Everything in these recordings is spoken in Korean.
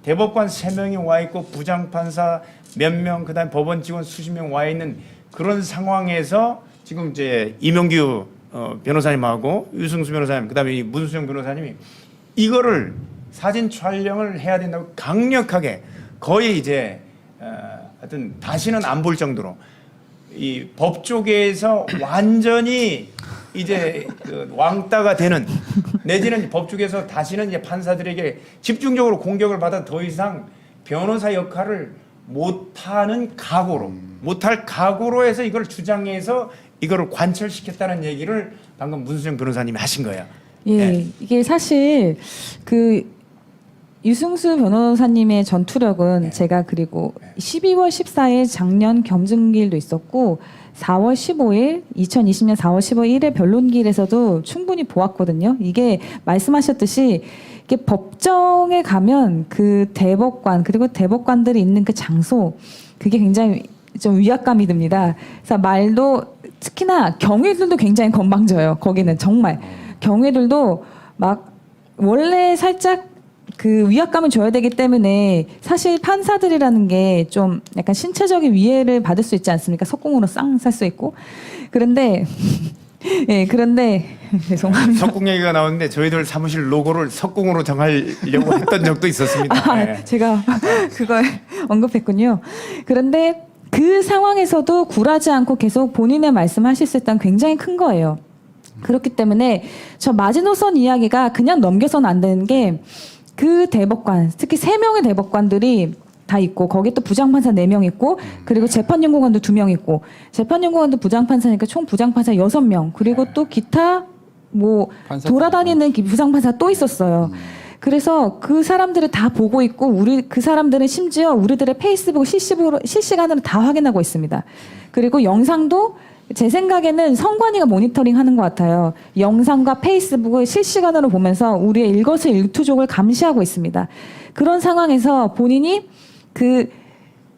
대법관 3명이 와 있고 부장판사 몇 명, 그다음 법원 직원 수십 명 와 있는 그런 상황에서 지금 이제 이명규 변호사님하고 유승수 변호사님, 그다음에 이 문수정 변호사님이 이거를 사진 촬영을 해야 된다고 강력하게 거의 이제 하여튼 다시는 안 볼 정도로 이 법 쪽에서 완전히 이제 그 왕따가 되는 내지는 법 쪽에서 다시는 이제 판사들에게 집중적으로 공격을 받아 더 이상 변호사 역할을 못하는 각오로 못할 각오로 해서 이걸 주장해서 이거를 관철시켰다는 얘기를 방금 문수정 변호사님이 하신 거예요. 예, 네. 이게 사실 그 유승수 변호사님의 전투력은 네. 제가 그리고 12월 14일 작년 겸증기일도 있었고 4월 15일 2020년 4월 15일의 변론기일에서도 충분히 보았거든요. 이게 말씀하셨듯이 이게 법정에 가면 그 대법관 그리고 대법관들이 있는 그 장소 그게 굉장히 좀 위압감이 듭니다. 그래서 말도 특히나 경위들도 굉장히 건방져요. 거기는 정말 경위들도 막 원래 살짝 그 위압감을 줘야 되기 때문에 사실 판사들이라는 게 좀 약간 신체적인 위해를 받을 수 있지 않습니까? 석궁으로 쌍 살 수 있고. 그런데 예, 그런데 죄송합니다. 석궁 얘기가 나오는데 저희들 사무실 로고를 석궁으로 정하려고 했던 적도 있었습니다. 아, 네. 제가 그걸 언급했군요. 그런데 그 상황에서도 굴하지 않고 계속 본인의 말씀하실 수 있다는 굉장히 큰 거예요. 그렇기 때문에 저 마지노선 이야기가 그냥 넘겨서는 안 되는 게 그 대법관, 특히 3명의 대법관들이 다 있고 거기에 또 부장판사 4명 있고 그리고 재판연구관도 2명 있고 재판연구관도 부장판사니까 총 부장판사 6명 그리고 또 기타 뭐 돌아다니는 부장판사 또 있었어요. 그래서 그 사람들을 다 보고 있고 우리 그 사람들은 심지어 우리들의 페이스북 실시간으로 다 확인하고 있습니다. 그리고 영상도 제 생각에는 선관위가 모니터링 하는 것 같아요. 영상과 페이스북을 실시간으로 보면서 우리의 일거수일투족을 감시하고 있습니다. 그런 상황에서 본인이 그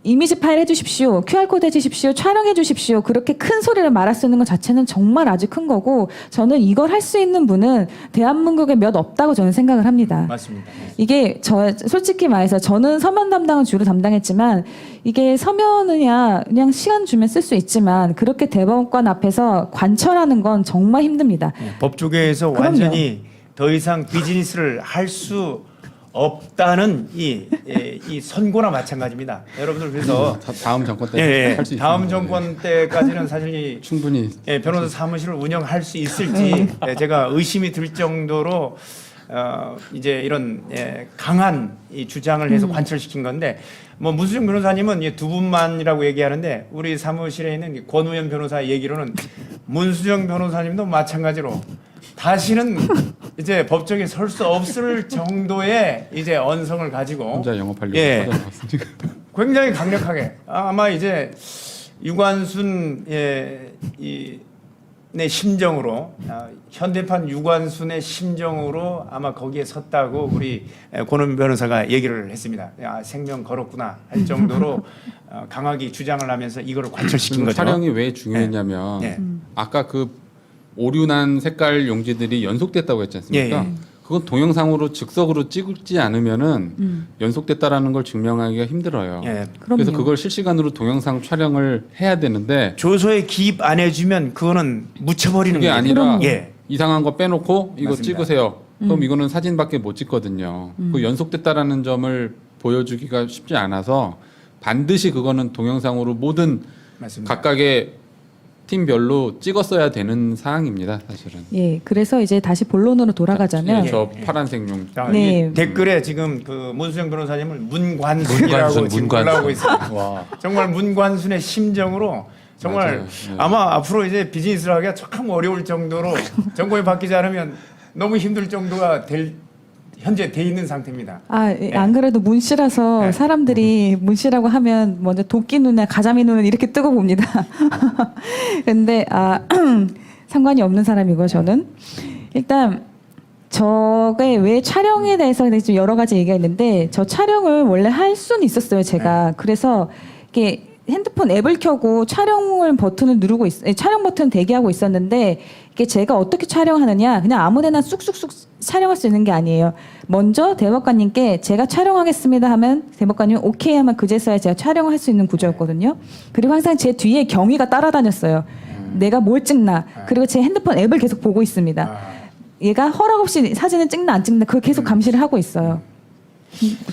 이미지 파일 해주십시오. QR코드 해주십시오. 촬영해 주십시오. 그렇게 큰 소리를 말할 수 있는 것 자체는 정말 아주 큰 거고 저는 이걸 할 수 있는 분은 대한민국에 몇 없다고 저는 생각을 합니다. 맞습니다. 이게 솔직히 말해서 저는 서면 담당을 주로 담당했지만 이게 서면이야 그냥 시간 주면 쓸 수 있지만 그렇게 대법관 앞에서 관철하는 건 정말 힘듭니다. 법 쪽에서 그럼요. 완전히 더 이상 비즈니스를 할 수 없다는 이 선고나 마찬가지입니다. 여러분들 그래서 다음 정권 때 할 수 있습니다. 다음 정권 때까지는 사실 이 충분히 변호사 사무실을 운영할 수 있을지 제가 의심이 들 정도로 이제 이런 강한 이 주장을 해서 관철시킨 건데 뭐 문수정 변호사님은 이 2분만이라고 얘기하는데 우리 사무실에 있는 권우현 변호사 얘기로는 문수정 변호사님도 마찬가지로 다시는 이제 법정에 설 수 없을 정도의 이제 언성을 가지고 혼자 영업하려고 찾아나왔으니까. 굉장히 강력하게 아마 이제 유관순 내 심정으로 현대판 유관순의 심정으로 아마 거기에 섰다고 우리 권은 변호사가 얘기를 했습니다. 생명 걸었구나 할 정도로 강하게 주장을 하면서 이거를 관철시킨 거죠. 촬영이 왜 중요했냐면 네. 아까 그 오류난 색깔 용지들이 연속됐다고 했지 않습니까? 예. 그건 동영상으로 즉석으로 찍지 않으면은 연속됐다라는 걸 증명하기가 힘들어요. 예. 그래서 그걸 실시간으로 동영상 촬영을 해야 되는데 조서에 기입 안 해주면 그거는 묻혀버리는 그게 거예요. 아니라 예. 이상한 거 빼놓고 이거 맞습니다. 찍으세요. 그럼 이거는 사진밖에 못 찍거든요. 그 연속됐다라는 점을 보여주기가 쉽지 않아서 반드시 그거는 동영상으로 모든 맞습니다. 각각의 팀별로 찍었어야 되는 사항입니다, 사실은. 예, 그래서 이제 다시 본론으로 돌아가자면 예, 저 파란색 용. 자, 네. 이 댓글에 지금 그 문수정 변호사님을 문관순이라고 지금 올라오고 있습니다. 와. 정말 문관순의 심정으로 정말 맞아요. 네. 아마 앞으로 이제 비즈니스를 하기가 참 어려울 정도로 정권이 바뀌지 않으면 너무 힘들 정도가 현재 돼 있는 상태입니다. 안 그래도 문 씨라서 네. 사람들이 문 씨라고 하면 먼저 도끼 눈에 가자미 눈을 이렇게 뜨고 봅니다. 근데 상관이 없는 사람이고요, 저는. 일단 저게 왜 촬영에 대해서 좀 여러 가지 얘기가 있는데 저 촬영을 원래 할 수는 있었어요, 제가. 그래서 이게 핸드폰 앱을 켜고 촬영을 버튼을 누르고 촬영 버튼 대기하고 있었는데 이게 제가 어떻게 촬영하느냐 그냥 아무데나 쑥쑥쑥 촬영할 수 있는 게 아니에요. 먼저 대법관님께 제가 촬영하겠습니다 하면 대법관님 오케이 하면 그제서야 제가 촬영할 수 있는 구조였거든요. 그리고 항상 제 뒤에 경위가 따라다녔어요. 내가 뭘 찍나 그리고 제 핸드폰 앱을 계속 보고 있습니다. 얘가 허락 없이 사진을 찍나 안 찍나 그걸 계속 감시를 하고 있어요.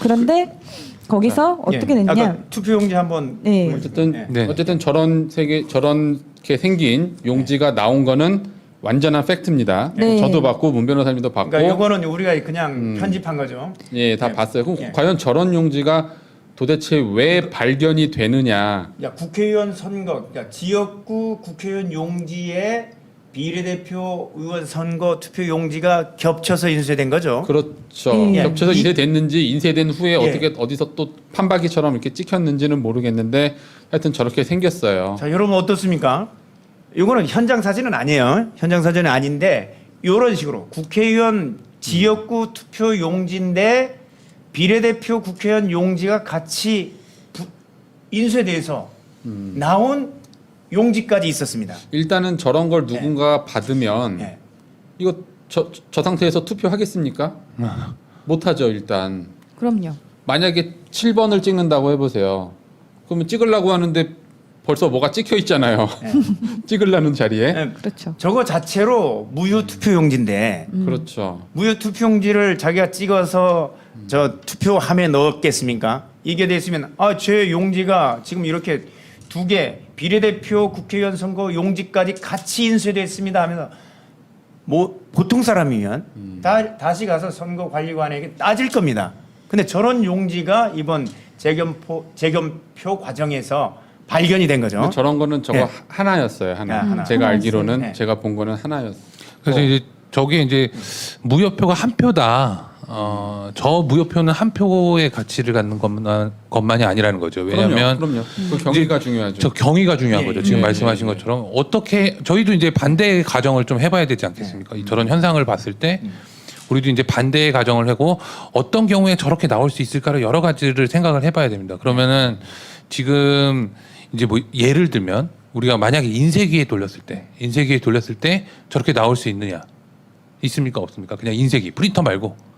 그런데 거기서 어떻게 됐냐? 아까 투표용지 한번 네. 어쨌든 네. 어쨌든 저렇게 생긴 용지가 나온 거는 완전한 팩트입니다. 네. 저도 봤고 문 변호사님도 봤고 그러니까 이거는 우리가 그냥 편집한 거죠. 예, 다 네. 봤어요. 그럼 예. 과연 저런 용지가 도대체 왜 발견이 되느냐? 야, 국회의원 선거, 그러니까 지역구 국회의원 용지에 비례대표 의원 선거 투표 용지가 겹쳐서 인쇄된 거죠. 그렇죠. 예. 겹쳐서 인쇄됐는지 인쇄된 후에 예. 어떻게 어디서 또 판박이처럼 이렇게 찍혔는지는 모르겠는데 하여튼 저렇게 생겼어요. 자, 여러분 어떻습니까? 이거는 현장 사진은 아니에요. 현장 사진은 아닌데 이런 식으로 국회의원 지역구 투표 용지인데 비례대표 국회의원 용지가 같이 인쇄돼서 나온 용지까지 있었습니다. 일단은 저런 걸 누군가 받으면 예. 이거 저 상태에서 투표하겠습니까? 못하죠 일단. 그럼요. 만약에 7번을 찍는다고 해보세요. 그러면 찍으려고 하는데 벌써 뭐가 찍혀 있잖아요. 찍으려는 자리에. 예, 그렇죠. 저거 자체로 무효 투표 용지인데 그렇죠. 무효 투표용지를 자기가 찍어서 저 투표함에 넣었겠습니까? 이게 됐으면 제 용지가 지금 이렇게 두 개 비례대표 국회의원 선거 용지까지 같이 인쇄됐습니다 하면서 보통 사람이면 다시 가서 선거관리관에게 따질 겁니다. 근데 저런 용지가 이번 재검표 과정에서 발견이 된 거죠. 근데 저런 거는 저거 예. 하나였어요. 하나. 하나. 제가 하나였어요. 알기로는 네. 제가 본 거는 하나였어요. 그래서 이제 저게 이제 무효표가 한 표다. 저 무효표는 한 표의 가치를 갖는 것만이 아니라는 거죠. 왜냐하면 그럼요. 그 경위가 중요하죠. 저 경위가 중요한 예, 거죠. 지금 예, 말씀하신 예, 것처럼 어떻게 저희도 이제 반대의 가정을 좀 해봐야 되지 않겠습니까? 저런 현상을 봤을 때 우리도 이제 반대의 가정을 하고 어떤 경우에 저렇게 나올 수 있을까를 여러 가지를 생각을 해봐야 됩니다. 그러면은 지금 이제 뭐 예를 들면 우리가 만약에 인쇄기에 돌렸을 때 저렇게 나올 수 있느냐? 있습니까? 없습니까? 그냥 인쇄기, 프린터 말고.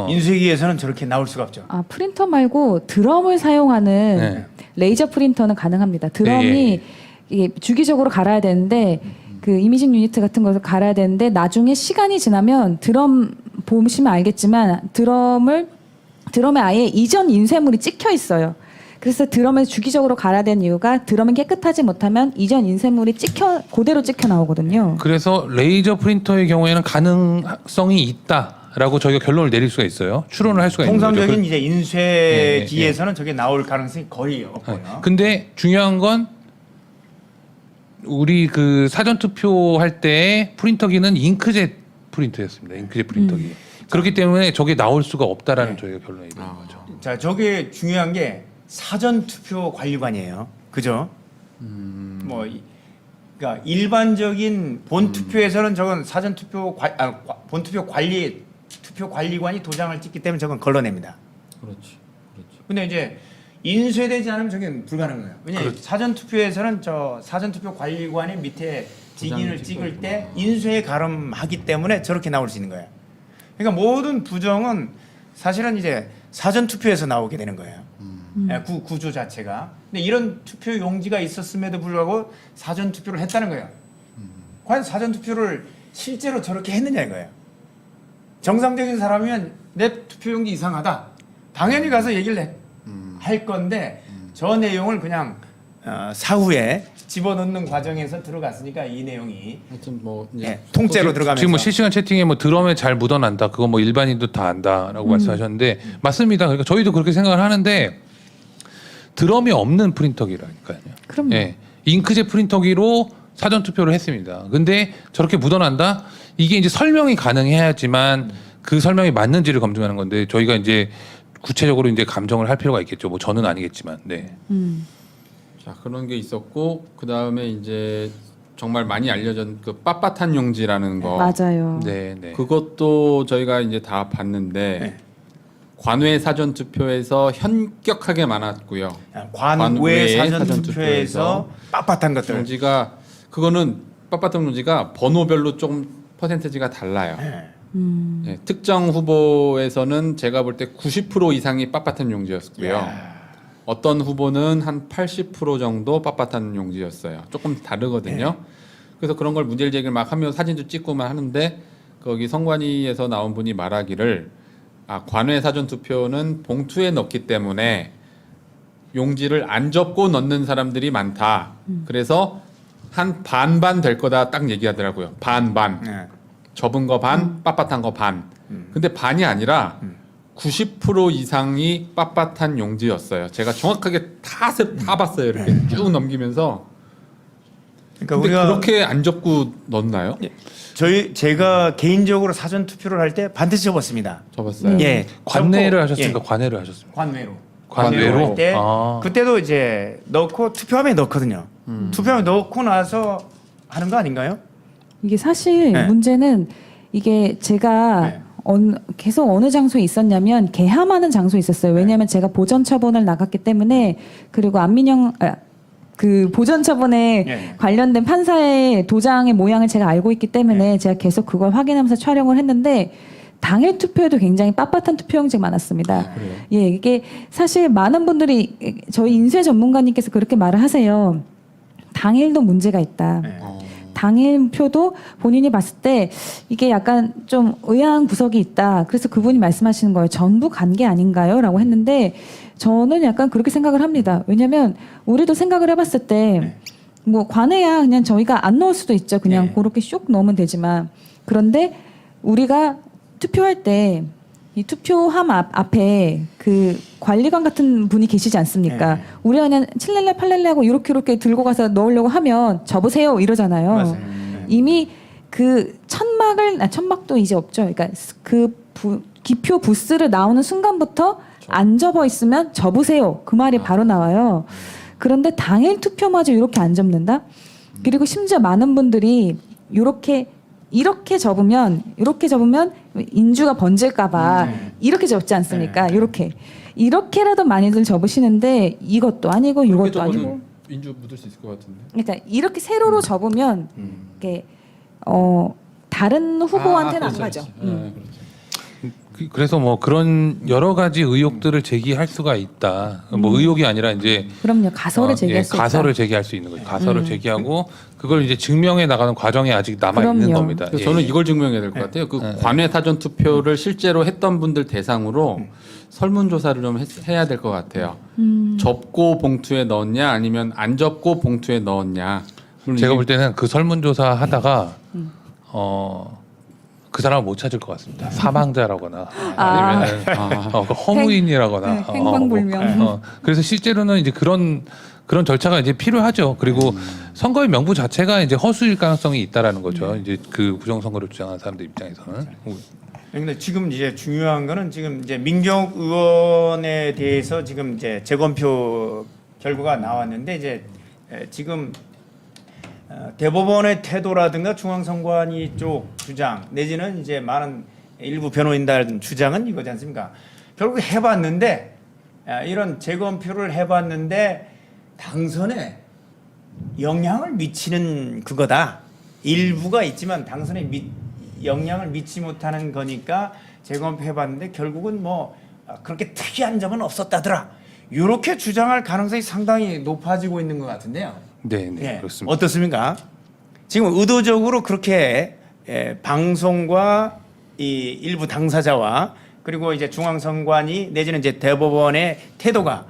인쇄기에서는 저렇게 나올 수가 없죠. 아 프린터 말고 드럼을 사용하는 네. 레이저 프린터는 가능합니다. 드럼이 네. 이게 주기적으로 갈아야 되는데 그 이미징 유니트 같은 것을 갈아야 되는데 나중에 시간이 지나면 드럼 보시면 알겠지만 드럼에 아예 이전 인쇄물이 찍혀 있어요. 그래서 드럼을 주기적으로 갈아야 되는 이유가 드럼이 깨끗하지 못하면 이전 인쇄물이 그대로 찍혀 나오거든요. 그래서 레이저 프린터의 경우에는 가능성이 있다라고 저희가 결론을 내릴 수가 있어요. 추론을 할 수가 있는 거죠. 통상적인 이제 인쇄기에서는 저게 나올 가능성이 거의 없고요. 근데 중요한 건 우리 그 사전 투표할 때 프린터기는 잉크젯 프린터였습니다. 잉크젯 프린터기. 그렇기 때문에 저게 나올 수가 없다라는 저희가 결론이 내린 거죠. 자, 저게 중요한 게 사전 투표 관리관이에요. 그죠? 그러니까 일반적인 본 투표에서는 저건 사전 투표 본 투표 관리관이 도장을 찍기 때문에 저건 걸러냅니다. 그렇죠. 근데 이제 인쇄되지 않으면 저게 불가능해요. 왜냐하면 사전 투표에서는 저 사전 투표 관리관의 밑에 직인을 찍을 때 인쇄에 가름하기 때문에 저렇게 나올 수 있는 거예요. 그러니까 모든 부정은 사실은 이제 사전 투표에서 나오게 되는 거예요. 구조 자체가. 근데 이런 투표 용지가 있었음에도 불구하고 사전 투표를 했다는 거예요. 과연 사전 투표를 실제로 저렇게 했느냐 이거예요. 정상적인 사람이면 내 투표 용지 이상하다. 당연히 가서 얘기를 할 건데 저 내용을 그냥 사후에 집어넣는 과정에서 들어갔으니까 이 내용이 하여튼 뭐 이제 통째로 들어가면서 지금 뭐 실시간 채팅에 뭐 드럼에 잘 묻어난다. 그거 뭐 일반인도 다 안다라고 말씀하셨는데 맞습니다. 그러니까 저희도 그렇게 생각을 하는데 드럼이 없는 프린터기라니까요. 그럼요. 예. 잉크젯 프린터기로 사전 투표를 했습니다. 근데 저렇게 묻어난다? 이게 이제 설명이 가능해야지만 그 설명이 맞는지를 검증하는 건데 저희가 이제 구체적으로 이제 감정을 할 필요가 있겠죠. 뭐 저는 아니겠지만. 네. 자 그런 게 있었고 그 다음에 이제 정말 많이 알려진 그 빳빳한 용지라는 거. 맞아요. 네, 네. 그것도 저희가 이제 다 봤는데 네. 관외 사전 투표에서 현격하게 많았고요. 관외 사전 사전 투표에서 빳빳한 것들. 용지가 그거는 빳빳한 용지가 번호별로 좀 퍼센테지가 달라요. 네. 예, 특정 후보에서는 제가 볼 때 90% 이상이 빳빳한 용지였고요. 야. 어떤 후보는 한 80% 정도 빳빳한 용지였어요. 조금 다르거든요. 그래서 그런 걸 문제를 제기를 막 하면 사진도 찍고만 하는데 거기 선관위에서 나온 분이 말하기를 관외 사전 투표는 봉투에 넣기 때문에 용지를 안 접고 넣는 사람들이 많다. 그래서 한 반반 될 거다 딱 얘기하더라고요. 반반. 네. 접은 거 반, 빳빳한 거 반. 근데 반이 아니라 90% 이상이 빳빳한 용지였어요. 제가 정확하게 다 봤어요. 이렇게 쭉 넘기면서. 그러니까 근데 우리가 그렇게 안 접고 넣나요? 제가 개인적으로 사전 투표를 할 때 반드시 접었습니다. 접었어요. 예. 관내를 접고, 하셨습니까? 예. 관외를 하셨습니까? 관외로. 관외로? 할 때 아. 그때도 이제 넣고 투표함에 넣거든요. 투표함에 넣고 나서 하는 거 아닌가요? 이게 사실 네. 문제는 이게 제가 네. 계속 어느 장소에 있었냐면 개함하는 장소에 있었어요. 왜냐하면 제가 보전 처분을 나갔기 때문에 그리고 그 보전 처분에 네. 관련된 판사의 도장의 모양을 제가 알고 있기 때문에 제가 계속 그걸 확인하면서 촬영을 했는데 당일 투표에도 굉장히 빳빳한 투표용지가 많았습니다. 그래요? 예, 이게 사실 많은 분들이 저희 인쇄 전문가님께서 그렇게 말을 하세요. 당일도 문제가 있다. 네. 당일 표도 본인이 봤을 때 이게 약간 좀 의아한 구석이 있다. 그래서 그분이 말씀하시는 거예요. 전부 간 게 아닌가요? 라고 했는데 저는 약간 그렇게 생각을 합니다. 왜냐면 우리도 생각을 해봤을 때 뭐 관해야 그냥 저희가 안 넣을 수도 있죠. 그냥 네. 그렇게 쑥 넣으면 되지만 그런데 우리가 투표할 때 이 투표함 앞에 그 관리관 같은 분이 계시지 않습니까? 네. 우리가 그냥 칠렐레 팔렐레 하고 이렇게 들고 가서 넣으려고 하면 접으세요 이러잖아요. 맞아요. 네. 이미 그 천막도 이제 없죠. 그러니까 기표 부스를 나오는 순간부터 안 접어 있으면 접으세요. 그 말이 바로 나와요. 그런데 당일 투표마저 이렇게 안 접는다? 그리고 심지어 많은 분들이 이렇게 접으면 인주가 번질까봐 이렇게 접지 않습니까? 이렇게라도 많이들 접으시는데 이것도 아니고 이것도 아니고. 인주 묻을 수 있을 것 같은데. 그러니까 이렇게 세로로 접으면 이게 다른 후보한테는 안 가죠. 그렇죠. 그래서 뭐 그런 여러 가지 의혹들을 제기할 수가 있다. 뭐 의혹이 아니라 이제 그럼요. 가설을 제기할 수 있다. 가설을 제기할 수 있는 거죠. 가설을 제기하고 그걸 이제 증명해 나가는 과정이 아직 남아 있는 그럼요. 겁니다. 그래서 예. 저는 이걸 증명해야 될 것 같아요. 그 관외 사전 투표를 실제로 했던 분들 대상으로 설문조사를 좀 해야 될 것 같아요. 접고 봉투에 넣었냐 아니면 안 접고 봉투에 넣었냐. 물론 제가 이게 볼 때는 그 설문조사 하다가 그 사람을 못 찾을 것 같습니다. 사망자라거나 아니면 그 허무인이라거나 행방불명. 그래서 실제로는 이제 그런 절차가 이제 필요하죠. 그리고 선거의 명부 자체가 이제 허수일 가능성이 있다라는 거죠. 이제 그 부정선거를 주장하는 사람들 입장에서는. 그런데 지금 이제 중요한 거는 지금 이제 민경욱 의원에 대해서 지금 이제 재검표 결과가 나왔는데 이제 지금 대법원의 태도라든가 중앙선관위 쪽 주장 내지는 이제 많은 일부 변호인들 주장은 이거지 않습니까? 결국 해봤는데 이런 재검표를 해봤는데 당선에 영향을 미치는 그거다. 일부가 있지만 당선에 영향을 미치지 못하는 거니까 재검표 해봤는데 결국은 뭐 그렇게 특이한 점은 없었다더라. 이렇게 주장할 가능성이 상당히 높아지고 있는 것 같은데요. 네, 예, 그렇습니다. 어떻습니까? 지금 의도적으로 그렇게 방송과 이 일부 당사자와 그리고 이제 중앙선관위 내지는 이제 대법원의 태도가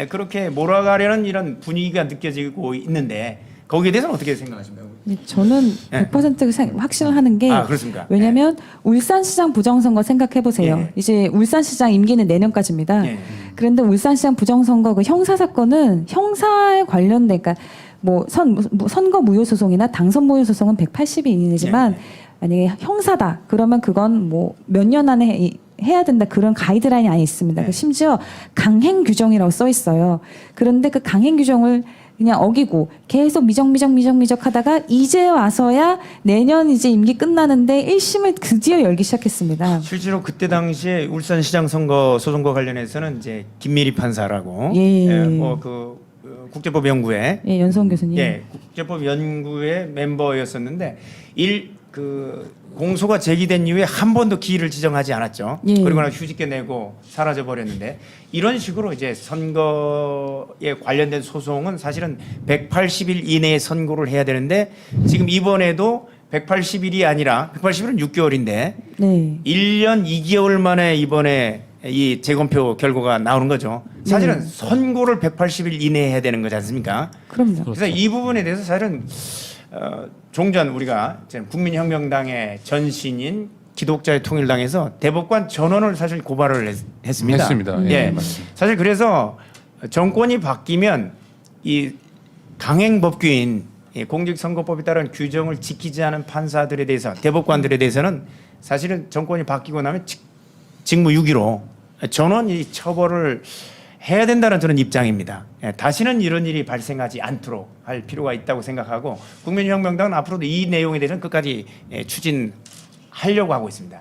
그렇게 몰아가려는 이런 분위기가 느껴지고 있는데 거기에 대해서는 어떻게 생각하십니까? 네, 저는 네. 100% 확신을 하는 게 그렇습니까? 왜냐하면 울산시장 부정선거 생각해 보세요. 예. 이제 울산시장 임기는 내년까지입니다. 예. 그런데 울산시장 부정선거 그 형사 사건은 형사에 관련된 그러니까 뭐 선거 무효 소송이나 당선 무효 소송은 180이 이내지만 예. 만약에 형사다 그러면 그건 뭐 몇 년 안에 해야 된다 그런 가이드라인이 안에 있습니다. 네. 심지어 강행 규정이라고 써 있어요. 그런데 그 강행 규정을 그냥 어기고 계속 미적 하다가 이제 와서야 내년 이제 임기 끝나는데 1심을 드디어 열기 시작했습니다. 실제로 그때 당시에 울산시장 선거 소송과 관련해서는 이제 김미리 판사라고 예. 뭐그 국제법 연구회 예, 연수원 교수님. 예, 국제법 연구회 멤버였었는데 공소가 제기된 이후에 한 번도 기일을 지정하지 않았죠. 예. 그리고 나 휴직계 내고 사라져 버렸는데 이런 식으로 이제 선거에 관련된 소송은 사실은 180일 이내에 선고를 해야 되는데 지금 이번에도 180일이 아니라 180일은 6개월인데 네. 1년 2개월 만에 이번에 이 재검표 결과가 나오는 거죠. 사실은 선고를 180일 이내에 해야 되는 거지 않습니까? 그럼요. 그래서 이 부분에 대해서 사실은 종전 우리가 지금 국민혁명당의 전신인 기독자의 통일당에서 대법관 전원을 사실 고발을 했습니다. 했습니다. 예, 예. 맞습니다. 사실 그래서 정권이 바뀌면 이 강행법규인 공직선거법에 따른 규정을 지키지 않은 판사들에 대해서 대법관들에 대해서는 사실은 정권이 바뀌고 나면 직무유기로 전원 이 처벌을 해야 된다는 저는 입장입니다. 예, 다시는 이런 일이 발생하지 않도록 할 필요가 있다고 생각하고 국민혁명당은 앞으로도 이 내용에 대해서는 끝까지 추진하려고 하고 있습니다.